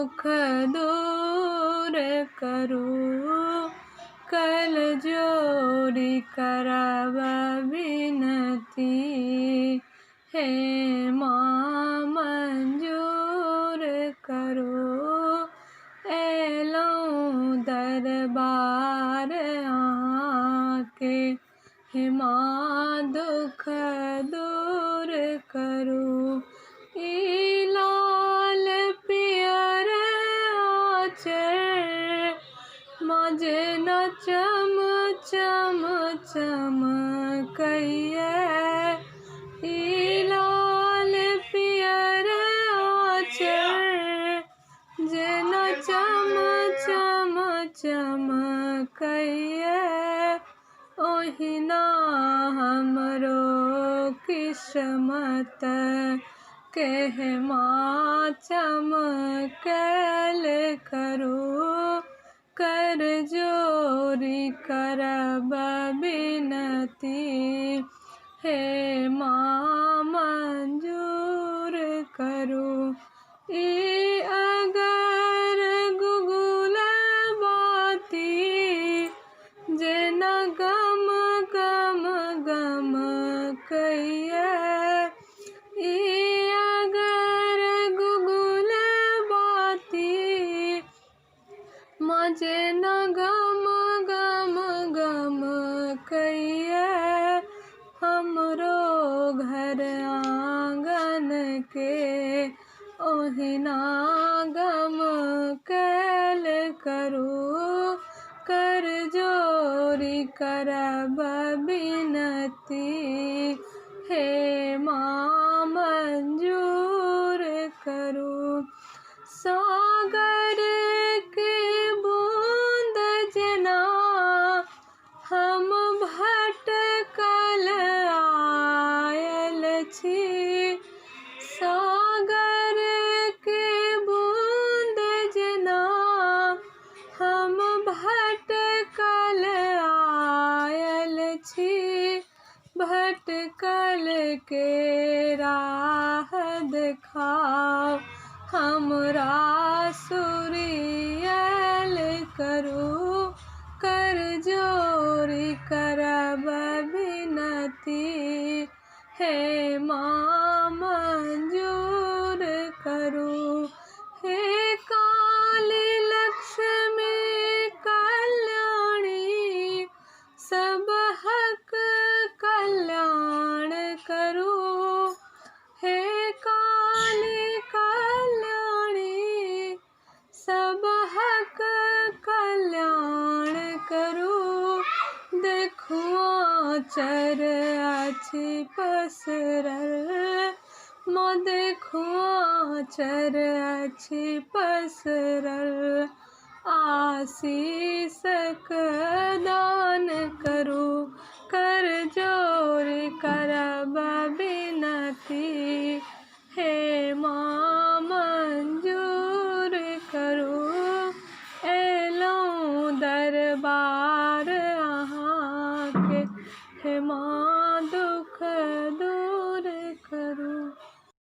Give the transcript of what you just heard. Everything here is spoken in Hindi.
दुख दूर करू। कर जोड़ी करब विनती, हे माँ मंजूर करो। एलौं दरबार आके, हे माँ दुख दूर करो। ई लाल पियर आँचर माजे न चम चम चमकइए। ई लाल पियर आँचर जेन चम चम चमकइए। ओहिना हमरो किस्मत के माँ चमकैल करू। कर जोड़ी करब विनती, हे माँ मंजूर करू। ई अगर गुगुल बाती जेन गम गम गम कइए। ई अगर गुगुल बाती माजे न गम गम गम कइए। हमरो घर आंगन के ओहिना गम कैल करू। कर जोड़ी करब विनती, हे माँ मंजूर करू। सागर के बूंद जेना हम भटकल आयल छी। सागर के बूंद जेना हम भटकल आयल छी। भटकल के राह देखाओ, हमरा सुरियल करू। कर जोड़ी करब विनती, हे माँ मंजूर करू। हे काली लक्ष्मी कल्याणी, सब हक कल्याण करू। हे काली कल्याणी, सब हक कल्याण करू। देखू आँचर अछि पसरल, माँ देखू आँचर अछि पसरल। आशीषक दान करू। कर जोड़ी करब विनती, हे माँ मंजूर करू। एलौं दरबार अहाँके, हे माँ